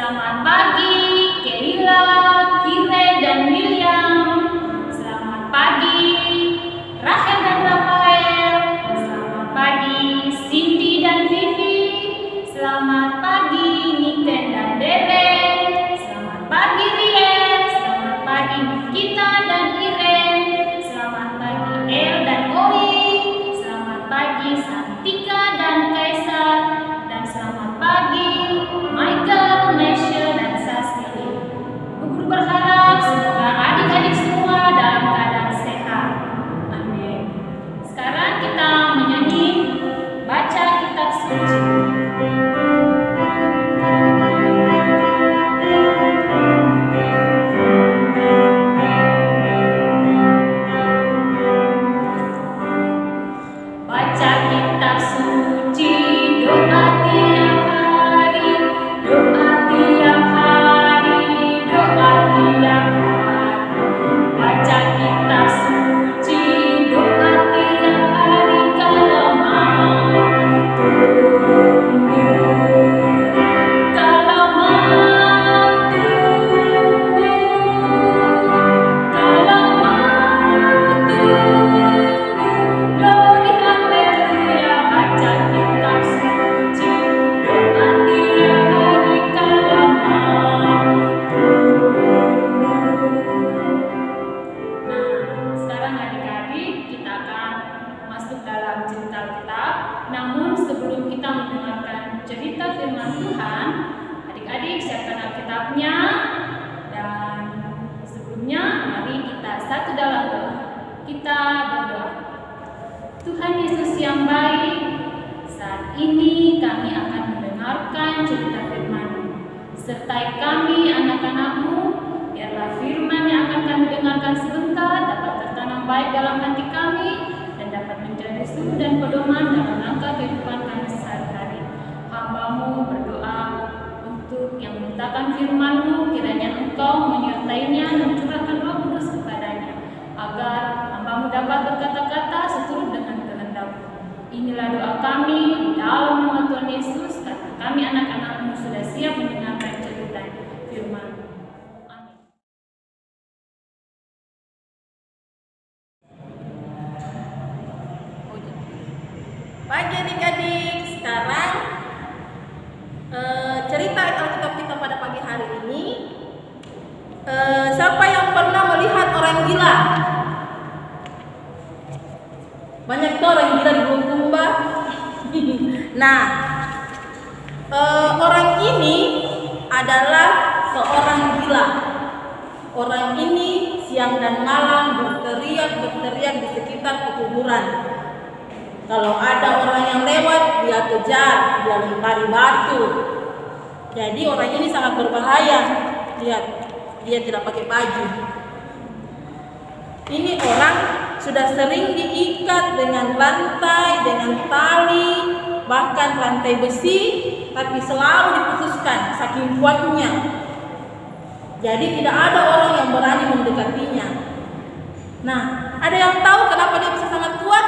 Selamat pagi, Keila, Kire, dan William. Selamat pagi, Rachel dan Rafael. Selamat pagi, Cindy dan Vivi. Selamat pagi, Niken dan Deren. Selamat pagi, Rien. Selamat pagi, Nikita dan Iren. Selamat pagi, El dan Oi. Selamat pagi, Santika dan Kaisar. Dan selamat pagi, Michael, Michelle, dan Sasili. Guru berharap semoga adik-adik semua dalam keadaan sehat. Amin. Sekarang kita menyanyi baca kitab suci. Baca kitab suci, doa tiap hari, doa tiap hari, doa tiap hari. Baca kitab suci, doa tiap hari, kalau mau tumbuh, kalau mau tumbuh, kalau mau tumbuh. Glory haleluya, baca kitab suci, doa tiap hari, kalau mau tumbuh. Nah, sekarang adik-adik kita akan masuk dalam cerita kitab. Namun sebelum kita mendengarkan cerita firman Tuhan, adik-adik siapkan Alkitabnya. Dan sebelumnya mari kita satu dalam doa. Kita berdoa. Tuhan Yesus yang baik, saat ini kami akan mendengarkan cerita firman-Mu. Sertai kami anak-anak-Mu, biarlah firman yang akan kami dengarkan sebentar dapat tertanam baik dalam hati kami dan dapat menjadi sumber dan pedoman dalam langkah kehidupan kami sehari-hari. Hamba-Mu berdoa untuk yang memintakan firman-Mu, kiranya Engkau menyertainya dan mencurahkan Roh Kudus kepadanya, agar hamba-Mu dapat berkata-kata seturut dengan kehendak-Mu. Inilah doa kami di dalam nama Tuhan Yesus, karena kami anak-anak-Mu sudah siap mendengarkan cerita firman-Mu. Amin. Pagi adik-adik, sekarang cerita Alkitab kita pada pagi hari ini. Siapa yang pernah melihat orang gila? Banyak tuh orang gila di Bulukumba. Nah, orang ini adalah seorang gila. Orang ini siang dan malam berteriak di sekitar pekuburan. Kalau ada orang yang lewat, dia kejar, dia lempari batu. Jadi orang ini sangat berbahaya. Lihat, dia tidak pakai baju. Ini orang sudah sering diikat dengan rantai, dengan tali, bahkan rantai besi, tapi selalu diputuskan saking kuatnya. Jadi tidak ada orang yang berani mendekatinya. Nah, ada yang tahu kenapa dia bisa sangat kuat?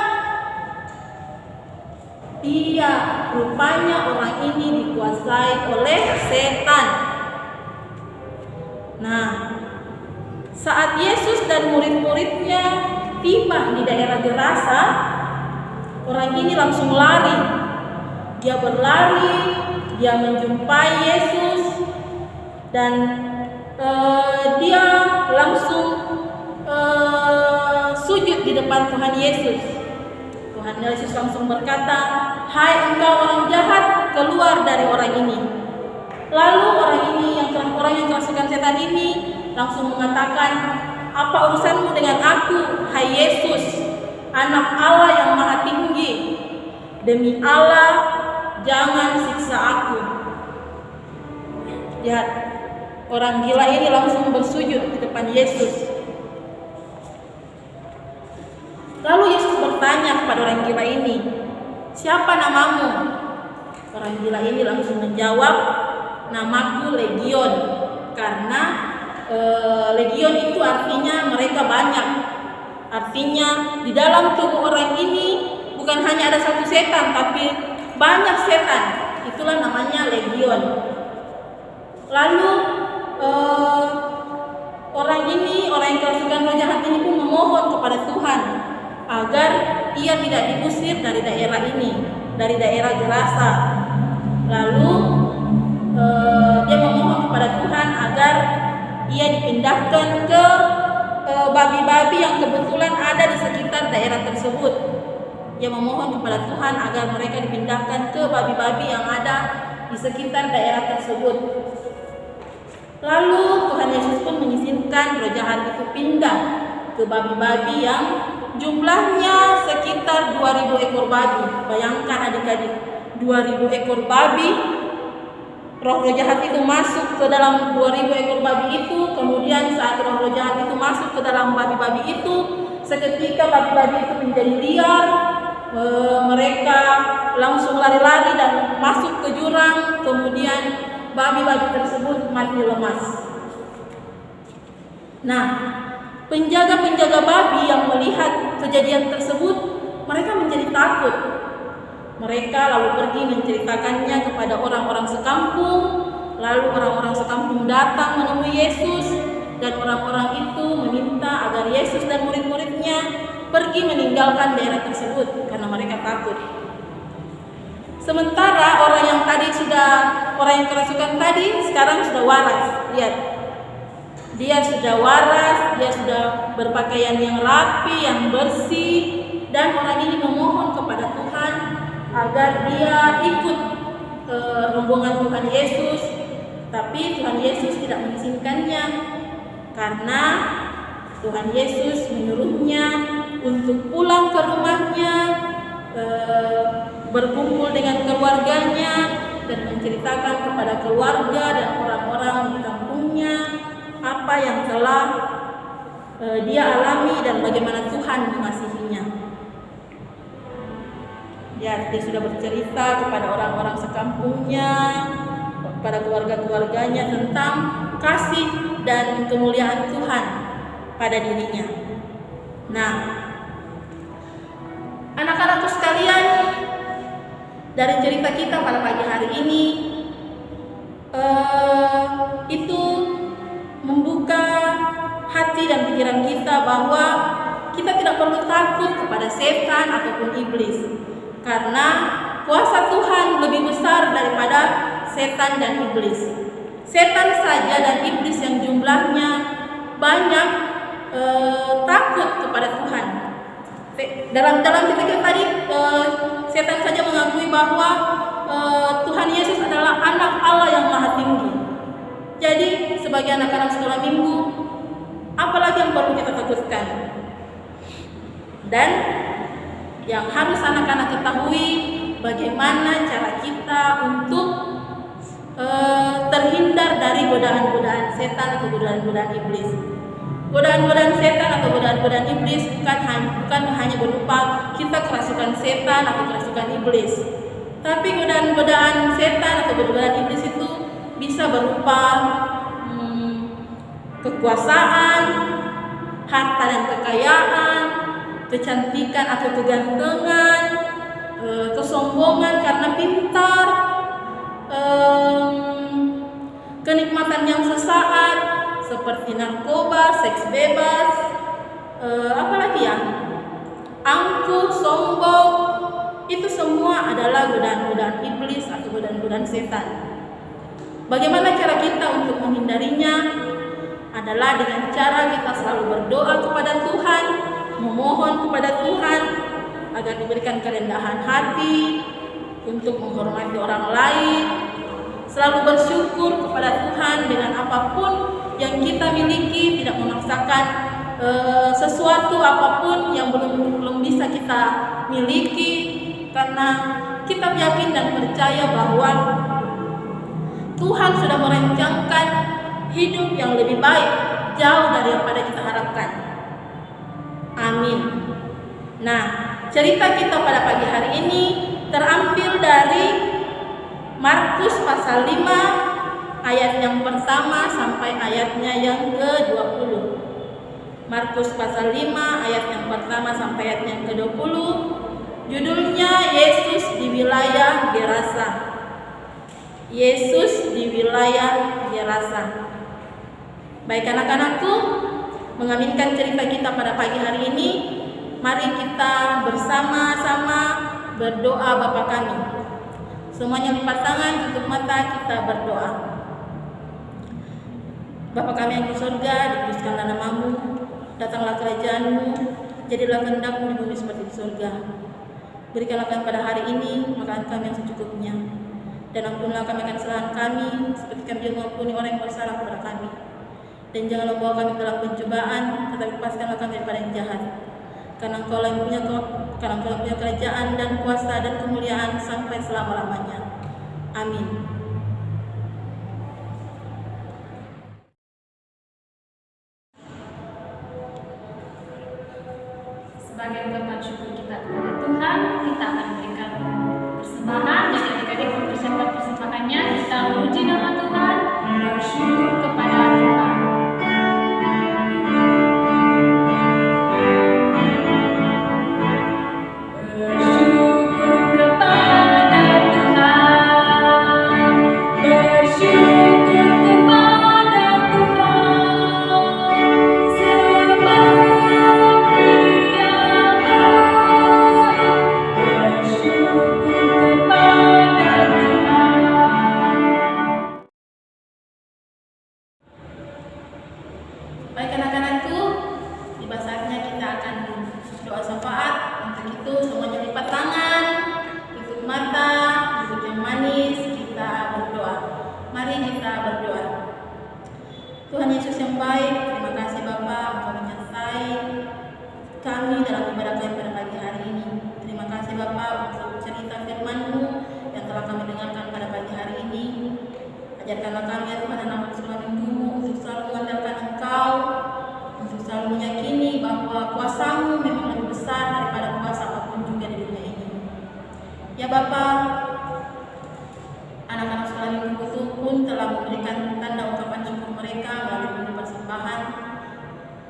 Iya, rupanya orang ini dikuasai oleh setan. Nah, saat Yesus dan murid-muridnya tiba di daerah Gerasa, orang ini langsung lari. Dia berlari, dia menjumpai Yesus, dan dia langsung sujud di depan Tuhan Yesus. Tuhan Yesus langsung berkata, "Hai engkau orang jahat, keluar dari orang ini." Lalu orang yang kerasukan setan ini langsung mengatakan, "Apa urusanmu dengan aku, hai Yesus, anak Allah yang maha tinggi? Demi Allah, jangan siksa aku." Lihat, orang gila ini langsung bersujud di depan Yesus. Lalu Yesus bertanya kepada orang gila ini, "Siapa namamu?" Orang gila ini langsung menjawab, "Namaku Legion." Karena Legion itu artinya mereka banyak. Artinya di dalam tubuh orang ini bukan hanya ada satu setan, tapi banyak setan. Itulah namanya Legion. Lalu orang yang kerasukan roh jahat ini pun memohon kepada Tuhan agar ia tidak diusir dari daerah ini, dari daerah Gerasa. Lalu dia memohon kepada Tuhan agar ia dipindahkan ke babi-babi yang kebetulan ada di sekitar daerah tersebut. Dia memohon kepada Tuhan agar mereka dipindahkan ke babi-babi yang ada di sekitar daerah tersebut. Lalu Tuhan Yesus pun mengizinkan roh jahat itu pindah ke babi-babi yang jumlahnya sekitar 2000 ekor babi. Bayangkan adik-adik, 2000 ekor babi. Roh-roh jahat itu masuk ke dalam 2000 ekor babi itu. Kemudian saat roh-roh jahat itu masuk ke dalam babi-babi itu, seketika babi-babi itu menjadi liar. Mereka langsung lari-lari dan masuk ke jurang. Kemudian babi-babi tersebut mati lemas. Nah, penjaga-penjaga babi yang melihat kejadian tersebut, mereka menjadi takut. Mereka lalu pergi menceritakannya kepada orang-orang sekampung. Lalu orang-orang sekampung datang menemui Yesus, dan orang-orang itu meminta agar Yesus dan murid-muridnya pergi meninggalkan daerah tersebut karena mereka takut. Sementara orang yang kerasukan tadi sekarang sudah waras. Lihat, dia sudah waras, dia sudah berpakaian yang rapi, yang bersih, dan orang ini memohon kepada Tuhan agar dia ikut rombongan Tuhan Yesus. Tapi Tuhan Yesus tidak mengizinkannya karena Tuhan Yesus menyuruhnya untuk pulang ke rumahnya, berkumpul dengan keluarganya, dan menceritakan kepada keluarga dan orang-orang di kampungnya apa yang telah dia alami dan bagaimana Tuhan mengasihinya. Dia sudah bercerita kepada orang-orang sekampungnya, kepada keluarga-keluarganya tentang kasih dan kemuliaan Tuhan pada dirinya. Nah, anak-anakku sekalian, dari cerita kita pada pagi hari ini itu membuka hati dan pikiran kita bahwa kita tidak perlu takut kepada setan ataupun iblis, karena kuasa Tuhan lebih besar daripada setan dan iblis. Setan saja dan iblis yang jumlahnya banyak takut kepada Tuhan. Dalam kita tadi, setan saja mengakui bahwa Tuhan Yesus adalah anak Allah yang maha tinggi. Jadi sebagai anak-anak sekolah minggu, apalagi yang perlu kita takutkan? Dan yang harus anak-anak ketahui, bagaimana cara kita untuk terhindar dari godaan-godaan setan atau godaan-godaan iblis. Godaan-godaan setan atau godaan-godaan iblis bukan hanya berupa kita kerasukan setan atau kerasukan iblis, tapi godaan-godaan setan atau godaan iblis itu bisa berupa kekuasaan, harta dan kekayaan, kecantikan atau kegantengan, kesombongan karena pintar, kenikmatan yang sesaat seperti narkoba, seks bebas, apalagi ya, angkuh, sombong. Itu semua adalah godaan-godaan iblis atau godaan-godaan setan. Bagaimana cara kita untuk menghindarinya? Adalah dengan cara kita selalu berdoa kepada Tuhan, memohon kepada Tuhan agar diberikan kerendahan hati untuk menghormati orang lain, selalu bersyukur kepada Tuhan dengan apapun yang kita miliki, tidak memaksakan sesuatu apapun yang belum bisa kita miliki, karena kita yakin dan percaya bahwa Tuhan sudah merancangkan hidup yang lebih baik, jauh daripada kita harapkan. Amin. Nah, cerita kita pada pagi hari ini terambil dari Markus pasal 5 ayat yang pertama sampai ayatnya yang ke-20. Markus pasal 5 ayat yang pertama sampai ayat yang ke-20. Judulnya Yesus di wilayah Gerasa. Yesus di wilayah Gerasa. Baik anak-anakku, mengaminkan cerita kita pada pagi hari ini, mari kita bersama-sama berdoa Bapa kami. Semuanya lipat tangan, tutup mata, kita berdoa. Bapa kami yang di surga, dikuduskanlah namamu, datanglah kerajaanmu, jadilah kehendakmu di bumi seperti di surga. Berikanlah kami pada hari ini makanan kami yang secukupnya, dan ampunilah kami akan kesalahan kami, seperti kami juga mengampuni orang yang bersalah kepada kami. Dan janganlah membawa kami dalam pencobaan, tetapi lepaskanlah kami daripada yang jahat. Karena Engkau yang punya kerajaan dan kuasa dan kemuliaan sampai selama-lamanya. Amin. Sebagai ungkapan syukur kita kepada Tuhan, kita akan berikan persembahan. Jadi adik-adik mempersiapkan persembahannya, kita memuji nama Tuhan, bersyukur kepada Tuhan. Baik anak-anakku, tiba saatnya kita akan doa syafaat. Untuk itu semuanya lipat tangan, tutup mata, duduk yang manis, kita berdoa. Mari kita berdoa. Tuhan Yesus yang baik, terima kasih Bapa, Engkau menyertai kami dalam ibadah kami pada pagi hari ini. Terima kasih Bapa untuk cerita firman-Mu yang telah kami dengarkan pada pagi hari ini. Ajarkanlah kami ya Tuhan dalam selama minggu-Mu untuk selalu mengandalkan Engkau, untuk selalu meyakini bahwa kuasa-Mu memang lebih besar daripada kuasa apapun juga di dunia ini. Ya Bapa, anak-anak sekolah minggu itu pun telah memberikan tanda ungkapan syukur mereka melalui memberi persembahan.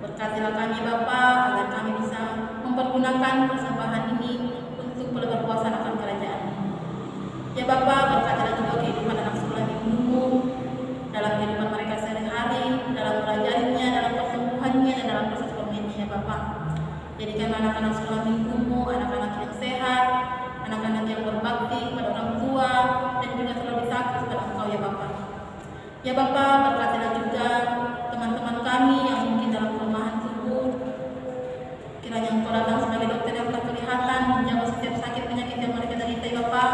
Berkatilah kami Bapa agar kami bisa mempergunakan persembahan ini untuk berkuasa akan kerajaan. Ya Bapa, berkatilah juga kehidupan anak sekolah minggu-Mu dalam kehidupan mereka sehari-hari, dalam belajarnya, dalam persembuhannya, dan dalam proses pemilihannya Bapa. Jadikan anak-anak sekolah minggu-Mu anak-anak yang sehat, anak-anak yang berbakti kepada orang tua, dan juga selalu takut kepada Engkau ya Bapa. Ya Bapa, berkatilah juga teman-teman kami yang mungkin dalam kelemahan tubuh. Kiranya Engkau datang sebagai dokter yang tak kelihatan, menjawab setiap sakit penyakit yang mereka derita ya Bapa.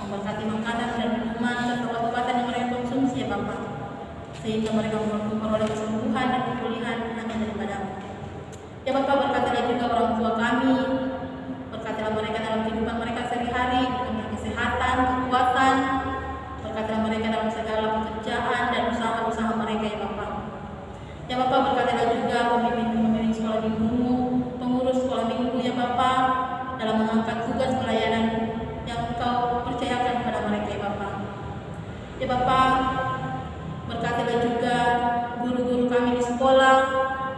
Memberkati makanan dan minuman serta obat-obatan yang mereka konsumsi ya Bapa, sehingga mereka memperoleh kesembuhan dan pemulihan hanya daripada-Mu. Ya Bapa, berkatilah juga orang tua kami, berkatilah mereka dalam kehidupan mereka sehari-hari, dengan kesehatan, kekuatan, berkatilah mereka dalam segala pekerjaan dan usaha-usaha mereka ya Bapa. Ya Bapa, berkatilah juga pemimpin sekolah minggu-Mu, pengurus sekolah minggu ya Bapa, dalam mengangkat tugas pelayanan yang Engkau percayakan kepada mereka ya Bapa. Ya Bapa, berkatilah juga guru-guru kami di sekolah,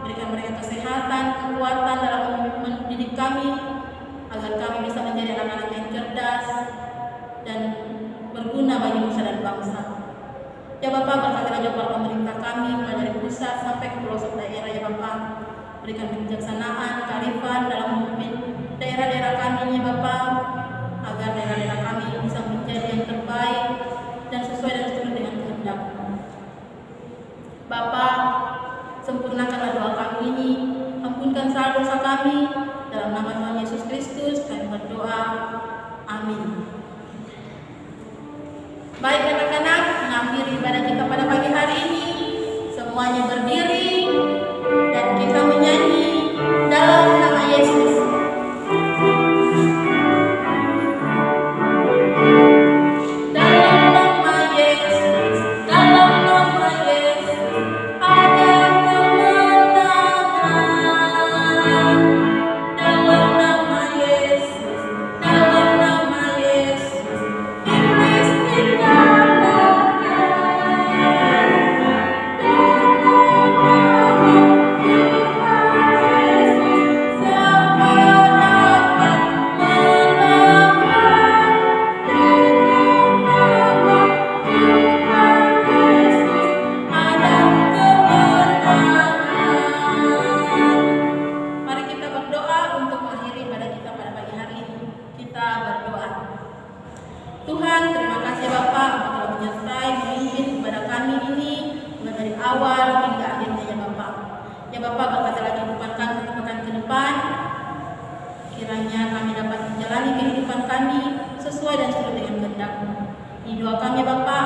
berikan mereka kesehatan, kekuatan dalam mendidik kami, agar kami bisa menjadi anak-anak yang cerdas dan berguna bagi nusa dan bangsa. Ya Bapa, berkatilah juga pemerintah kami, mulai dari pusat sampai ke pelosok daerah ya Bapa. Berikan kebijaksanaan, kearifan dalam memimpin daerah-daerah kami ya Bapa, agar daerah-daerah kami bisa menjadi yang terbaik dan sesuai dan seturut dengan kehendak-Mu. Bapa, sempurnakanlah doa kami ini, ampunkan salah dosa kami, dalam nama Tuhan Yesus Kristus kami berdoa. Amin. Baik anak-anak, mengakhiri ibadah kita pada pagi hari ini, semuanya berdiri dan kita menyanyi dalam nama Yesus. Dalam doa kami Bapa,